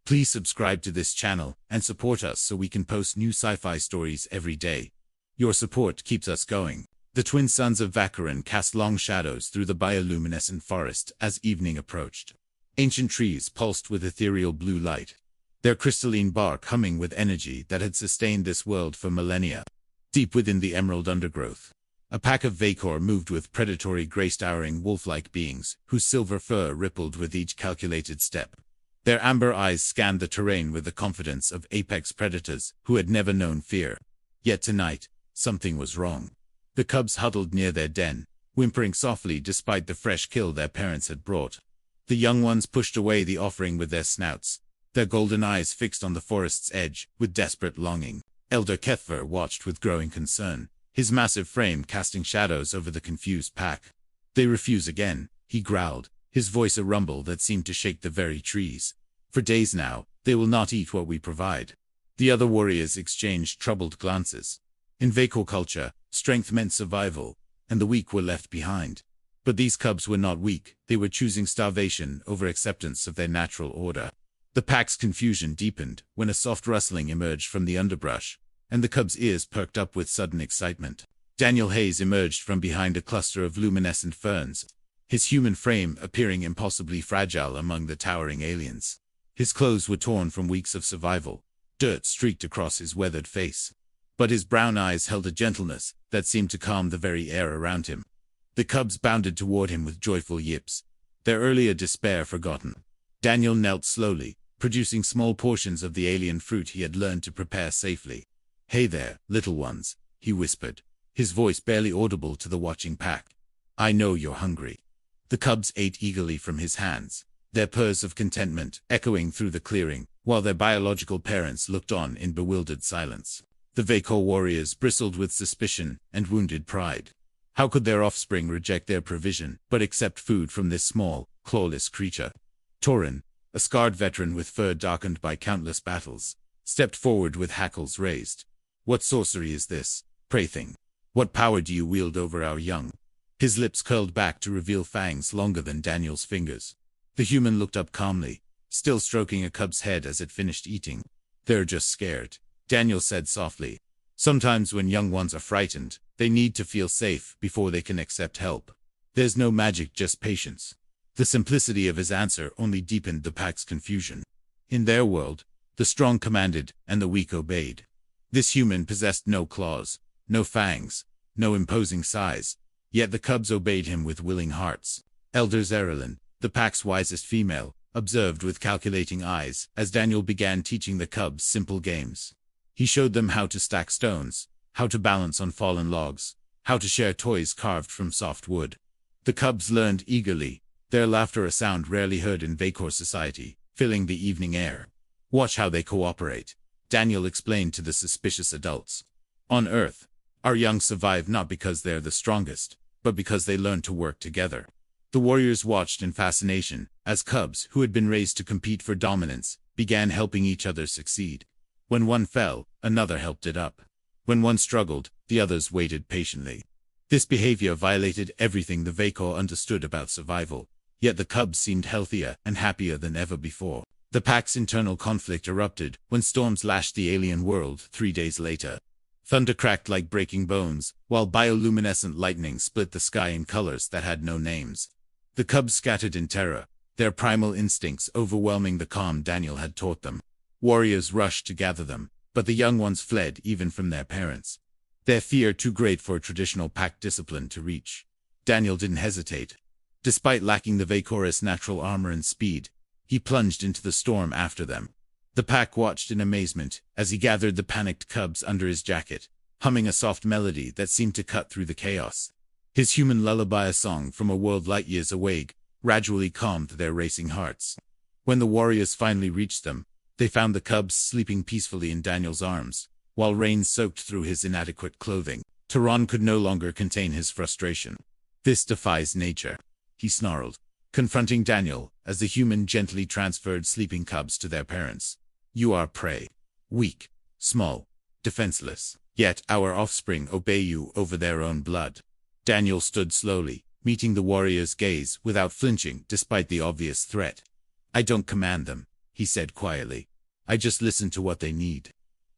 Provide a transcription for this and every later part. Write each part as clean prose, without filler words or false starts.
Please subscribe to this channel and support us so we can post new sci-fi stories every day. Your support keeps us going. The twin sons of Vey'karan cast long shadows through the bioluminescent forest as evening approached. Ancient trees pulsed with ethereal blue light, their crystalline bark humming with energy that had sustained this world for millennia. Deep within the emerald undergrowth, a pack of Vey'korr moved with predatory grace-towering wolf-like beings, whose silver fur rippled with each calculated step. Their amber eyes scanned the terrain with the confidence of apex predators who had never known fear. Yet tonight, something was wrong. The cubs huddled near their den, whimpering softly despite the fresh kill their parents had brought. The young ones pushed away the offering with their snouts, their golden eyes fixed on the forest's edge with desperate longing. Elder HFY watched with growing concern, his massive frame casting shadows over the confused pack. "They refuse again," he growled, his voice a rumble that seemed to shake the very trees. "For days now, they will not eat what we provide." The other warriors exchanged troubled glances. In Vey'korr culture, strength meant survival, and the weak were left behind. But these cubs were not weak, they were choosing starvation over acceptance of their natural order. The pack's confusion deepened when a soft rustling emerged from the underbrush, and the cubs' ears perked up with sudden excitement. Daniel Hayes emerged from behind a cluster of luminescent ferns, his human frame appearing impossibly fragile among the towering aliens. His clothes were torn from weeks of survival, dirt streaked across his weathered face. But his brown eyes held a gentleness that seemed to calm the very air around him. The cubs bounded toward him with joyful yips, their earlier despair forgotten. Daniel knelt slowly, producing small portions of the alien fruit he had learned to prepare safely. "Hey there, little ones," he whispered, his voice barely audible to the watching pack. "I know you're hungry." The cubs ate eagerly from his hands, their purrs of contentment echoing through the clearing, while their biological parents looked on in bewildered silence. The Vey'korr warriors bristled with suspicion and wounded pride. How could their offspring reject their provision but accept food from this small, clawless creature? Torin, a scarred veteran with fur darkened by countless battles, stepped forward with hackles raised. "What sorcery is this, pray thing? What power do you wield over our young?" His lips curled back to reveal fangs longer than Daniel's fingers. The human looked up calmly, still stroking a cub's head as it finished eating. "They're just scared," Daniel said softly. "Sometimes when young ones are frightened, they need to feel safe before they can accept help. There's no magic, just patience." The simplicity of his answer only deepened the pack's confusion. In their world, the strong commanded and the weak obeyed. This human possessed no claws, no fangs, no imposing size, yet the cubs obeyed him with willing hearts. Elder Zerylin, the pack's wisest female, observed with calculating eyes as Daniel began teaching the cubs simple games. He showed them how to stack stones, how to balance on fallen logs, how to share toys carved from soft wood. The cubs learned eagerly, their laughter a sound rarely heard in Vey'korr society, filling the evening air. "Watch how they cooperate," Daniel explained to the suspicious adults. "On Earth, our young survive not because they're the strongest, but because they learn to work together." The warriors watched in fascination as cubs who had been raised to compete for dominance began helping each other succeed. When one fell, another helped it up. When one struggled, the others waited patiently. This behavior violated everything the Vey'korr understood about survival, yet the cubs seemed healthier and happier than ever before. The pack's internal conflict erupted when storms lashed the alien world 3 days later. Thunder cracked like breaking bones, while bioluminescent lightning split the sky in colors that had no names. The cubs scattered in terror, their primal instincts overwhelming the calm Daniel had taught them. Warriors rushed to gather them, but the young ones fled even from their parents, their fear too great for traditional pack discipline to reach. Daniel didn't hesitate. Despite lacking the Vey'korr's natural armor and speed, he plunged into the storm after them. The pack watched in amazement as he gathered the panicked cubs under his jacket, humming a soft melody that seemed to cut through the chaos. His human lullaby, a song from a world light years away, gradually calmed their racing hearts. When the warriors finally reached them, they found the cubs sleeping peacefully in Daniel's arms, while rain soaked through his inadequate clothing. Torin could no longer contain his frustration. "This defies nature," he snarled, confronting Daniel as the human gently transferred sleeping cubs to their parents. "You are prey. Weak, small, defenseless. Yet our offspring obey you over their own blood." Daniel stood slowly, meeting the warrior's gaze without flinching despite the obvious threat. "I don't command them," he said quietly. I just listen to what they need.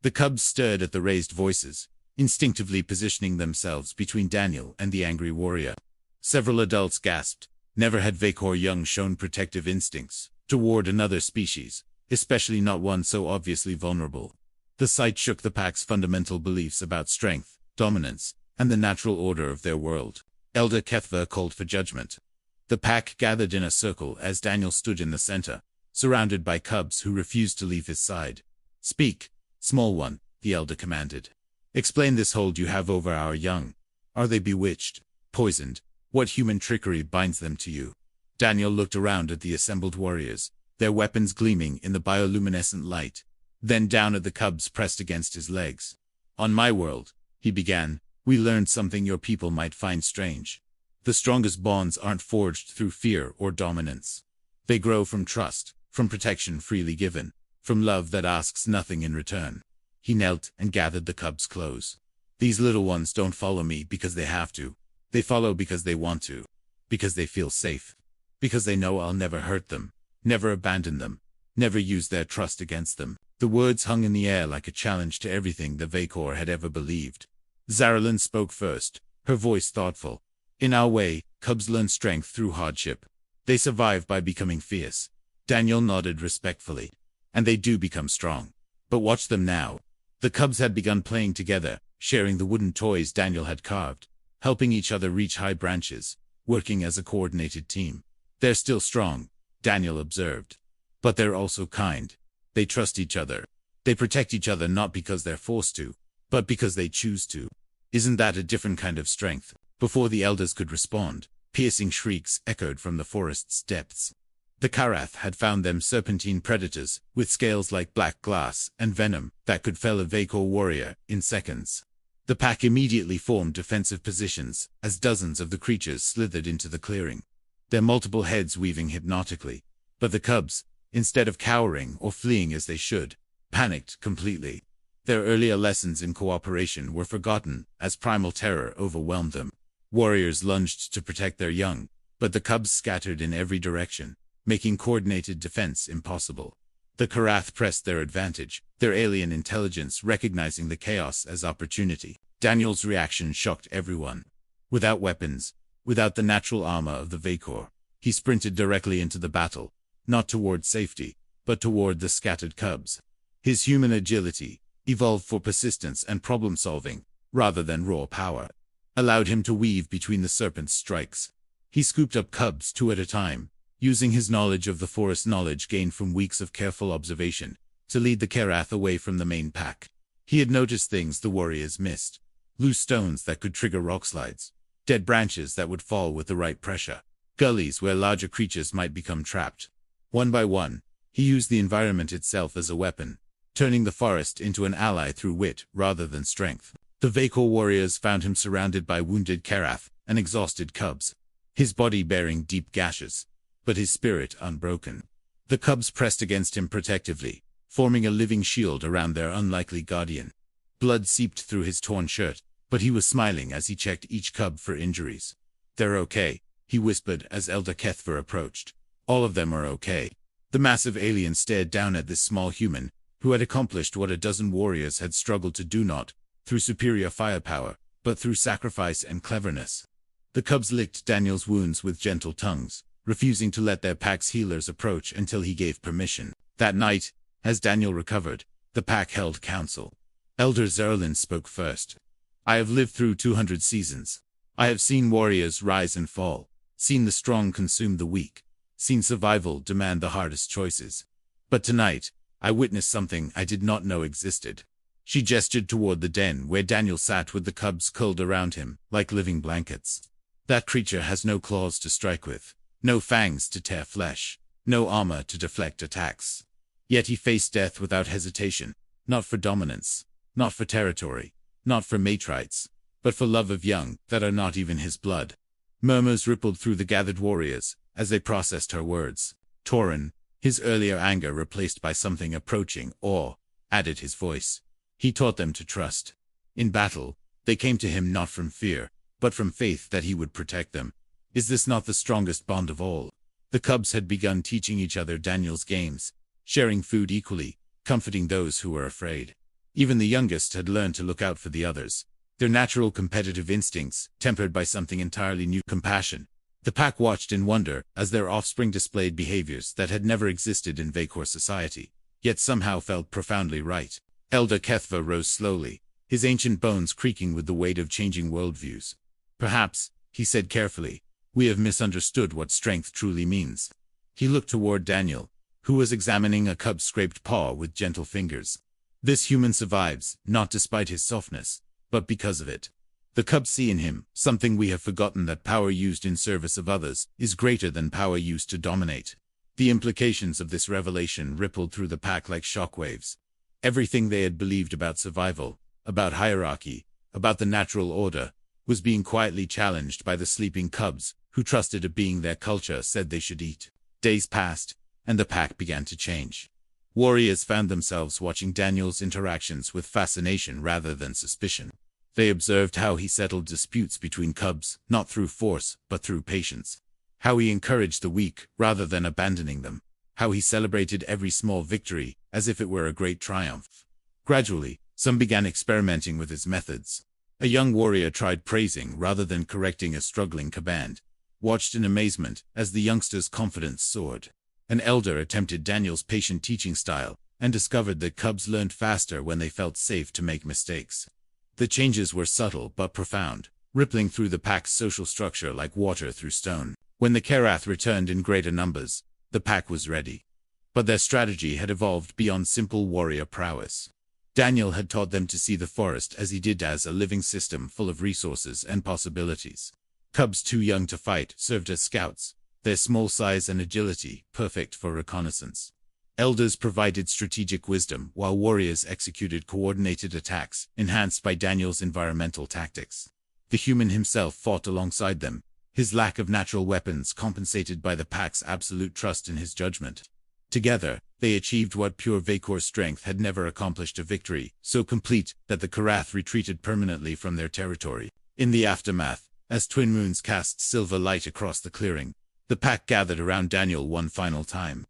The cubs stared at the raised voices, instinctively positioning themselves between Daniel and the angry warrior. Several adults gasped. Never had Vey'korr young shown protective instincts toward another species, especially not one so obviously vulnerable. The sight shook the pack's fundamental beliefs about strength, dominance, and the natural order of their world. Elder HFY called for judgment. The pack gathered in a circle as Daniel stood in the center, surrounded by cubs who refused to leave his side. Speak, small one, the elder commanded. Explain this hold you have over our young. Are they bewitched, poisoned? What human trickery binds them to you? Daniel looked around at the assembled warriors, their weapons gleaming in the bioluminescent light, then down at the cubs pressed against his legs. On my world, he began, we learned something your people might find strange. The strongest bonds aren't forged through fear or dominance. They grow from trust, from protection freely given, from love that asks nothing in return. He knelt and gathered the cubs close. These little ones don't follow me because they have to. They follow because they want to. Because they feel safe. Because they know I'll never hurt them, never abandon them, never use their trust against them. The words hung in the air like a challenge to everything the Vey'korr had ever believed. Zaralyn spoke first, her voice thoughtful. In our way, cubs learn strength through hardship. They survive by becoming fierce. Daniel nodded respectfully. And they do become strong. But watch them now. The cubs had begun playing together, sharing the wooden toys Daniel had carved, helping each other reach high branches, working as a coordinated team. They're still strong, Daniel observed. But they're also kind. They trust each other. They protect each other not because they're forced to, but because they choose to. Isn't that a different kind of strength? Before the elders could respond, piercing shrieks echoed from the forest's depths. The Karath had found them serpentine predators, with scales like black glass and venom that could fell a Vey'korr warrior in seconds. The pack immediately formed defensive positions as dozens of the creatures slithered into the clearing, their multiple heads weaving hypnotically. But the cubs, instead of cowering or fleeing as they should, panicked completely. Their earlier lessons in cooperation were forgotten as primal terror overwhelmed them. Warriors lunged to protect their young, but the cubs scattered in every direction, making coordinated defense impossible. The Karath pressed their advantage, their alien intelligence recognizing the chaos as opportunity. Daniel's reaction shocked everyone. Without weapons, without the natural armor of the Vey'korr, he sprinted directly into the battle, not toward safety, but toward the scattered cubs. His human agility, evolved for persistence and problem-solving, rather than raw power, allowed him to weave between the serpent's strikes. He scooped up cubs two at a time, using his knowledge of the forest knowledge gained from weeks of careful observation, to lead the Karath away from the main pack. He had noticed things the warriors missed. Loose stones that could trigger rockslides, dead branches that would fall with the right pressure, gullies where larger creatures might become trapped. One by one, he used the environment itself as a weapon, turning the forest into an ally through wit rather than strength. The Vey'korr warriors found him surrounded by wounded Karath and exhausted cubs, his body bearing deep gashes, but his spirit unbroken. The cubs pressed against him protectively, forming a living shield around their unlikely guardian. Blood seeped through his torn shirt, but he was smiling as he checked each cub for injuries. They're okay, he whispered as Elder HFY approached. All of them are okay. The massive alien stared down at this small human, who had accomplished what a dozen warriors had struggled to do, not through superior firepower, but through sacrifice and cleverness. The cubs licked Daniel's wounds with gentle tongues, refusing to let their pack's healers approach until he gave permission. That night, as Daniel recovered, the pack held council. Elder Zaralyn spoke first. I have lived through 200 seasons. I have seen warriors rise and fall, seen the strong consume the weak, seen survival demand the hardest choices. But tonight, I witnessed something I did not know existed. She gestured toward the den where Daniel sat with the cubs curled around him, like living blankets. That creature has no claws to strike with, no fangs to tear flesh, no armor to deflect attacks. Yet he faced death without hesitation, not for dominance, not for territory, not for matrites, but for love of young that are not even his blood. Murmurs rippled through the gathered warriors as they processed her words. Torin, his earlier anger replaced by something approaching awe, added his voice. He taught them to trust. In battle, they came to him not from fear, but from faith that he would protect them. Is this not the strongest bond of all? The cubs had begun teaching each other Daniel's games, sharing food equally, comforting those who were afraid. Even the youngest had learned to look out for the others. Their natural competitive instincts, tempered by something entirely new, compassion. The pack watched in wonder as their offspring displayed behaviors that had never existed in Vey'korr society, yet somehow felt profoundly right. Elder HFY rose slowly, his ancient bones creaking with the weight of changing worldviews. Perhaps, he said carefully, we have misunderstood what strength truly means. He looked toward Daniel, who was examining a cub's scraped paw with gentle fingers. This human survives, not despite his softness, but because of it. The cubs see in him something we have forgotten, that power used in service of others is greater than power used to dominate. The implications of this revelation rippled through the pack like shockwaves. Everything they had believed about survival, about hierarchy, about the natural order, was being quietly challenged by the sleeping cubs, who trusted a being their culture said they should eat. Days passed, and the pack began to change. Warriors found themselves watching Daniel's interactions with fascination rather than suspicion. They observed how he settled disputes between cubs, not through force, but through patience. How he encouraged the weak, rather than abandoning them. How he celebrated every small victory, as if it were a great triumph. Gradually, some began experimenting with his methods. A young warrior tried praising rather than correcting a struggling command, watched in amazement as the youngster's confidence soared. An elder attempted Daniel's patient teaching style, and discovered that cubs learned faster when they felt safe to make mistakes. The changes were subtle but profound, rippling through the pack's social structure like water through stone. When the Karath returned in greater numbers, the pack was ready. But their strategy had evolved beyond simple warrior prowess. Daniel had taught them to see the forest as he did, as a living system full of resources and possibilities. Cubs too young to fight served as scouts, their small size and agility perfect for reconnaissance. Elders provided strategic wisdom, while warriors executed coordinated attacks, enhanced by Daniel's environmental tactics. The human himself fought alongside them, his lack of natural weapons compensated by the pack's absolute trust in his judgment. Together, they achieved what pure Vey'korr strength had never accomplished, a victory so complete that the Karath retreated permanently from their territory. In the aftermath, as twin moons cast silver light across the clearing, the pack gathered around Daniel one final time.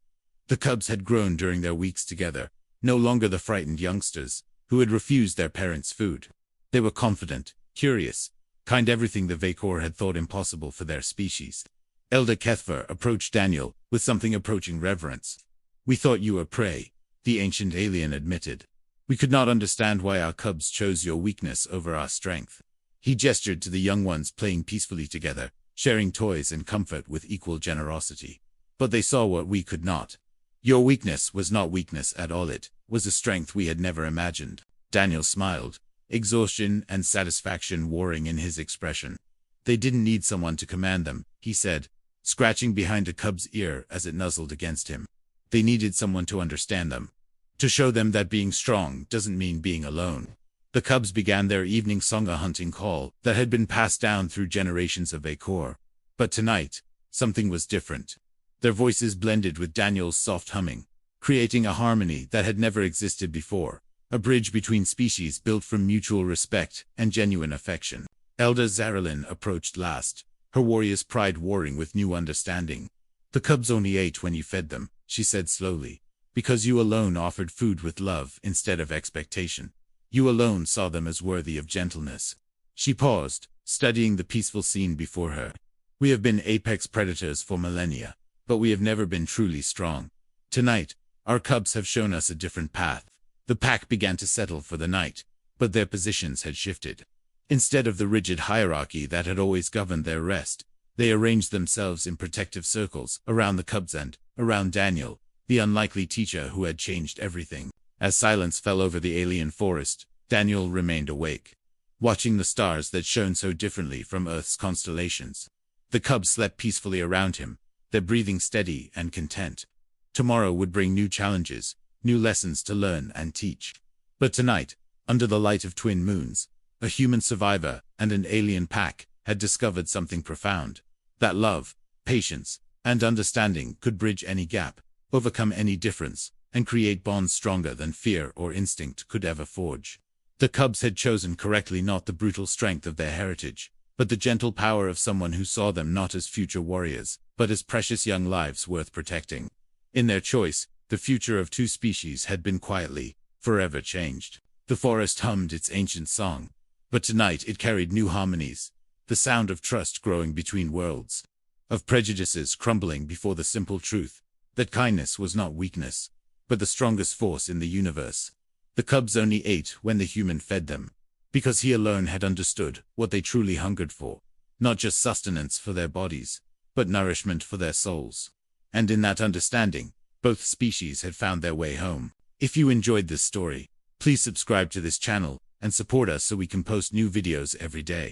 The cubs had grown during their weeks together, no longer the frightened youngsters who had refused their parents' food. They were confident, curious, kind, everything the Vey'korr had thought impossible for their species. Elder HFY approached Daniel with something approaching reverence. "We thought you were prey," the ancient alien admitted. "We could not understand why our cubs chose your weakness over our strength." He gestured to the young ones playing peacefully together, sharing toys and comfort with equal generosity. "But they saw what we could not. Your weakness was not weakness at all, it was a strength we had never imagined." Daniel smiled, exhaustion and satisfaction warring in his expression. "They didn't need someone to command them," he said, scratching behind a cub's ear as it nuzzled against him. "They needed someone to understand them, to show them that being strong doesn't mean being alone." The cubs began their evening song, a hunting call that had been passed down through generations of Vey'korr. But tonight, something was different. Their voices blended with Daniel's soft humming, creating a harmony that had never existed before, a bridge between species built from mutual respect and genuine affection. Elder Zaralyn approached last, her warrior's pride warring with new understanding. "The cubs only ate when you fed them," she said slowly, "because you alone offered food with love instead of expectation. You alone saw them as worthy of gentleness." She paused, studying the peaceful scene before her. "We have been apex predators for millennia, but we have never been truly strong. Tonight, our cubs have shown us a different path." The pack began to settle for the night, but their positions had shifted. Instead of the rigid hierarchy that had always governed their rest, they arranged themselves in protective circles around the cubs and around Daniel, the unlikely teacher who had changed everything. As silence fell over the alien forest, Daniel remained awake, watching the stars that shone so differently from Earth's constellations. The cubs slept peacefully around him, their breathing steady and content. Tomorrow would bring new challenges, new lessons to learn and teach. But tonight, under the light of twin moons, a human survivor and an alien pack had discovered something profound. That love, patience, and understanding could bridge any gap, overcome any difference, and create bonds stronger than fear or instinct could ever forge. The cubs had chosen correctly, not the brutal strength of their heritage, but the gentle power of someone who saw them not as future warriors, but as precious young lives worth protecting. In their choice, the future of two species had been quietly, forever changed. The forest hummed its ancient song, but tonight it carried new harmonies, the sound of trust growing between worlds, of prejudices crumbling before the simple truth that kindness was not weakness, but the strongest force in the universe. The cubs only ate when the human fed them, because he alone had understood what they truly hungered for, not just sustenance for their bodies, but nourishment for their souls. And in that understanding, both species had found their way home. If you enjoyed this story, please subscribe to this channel and support us so we can post new videos every day.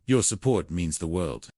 Your support means the world.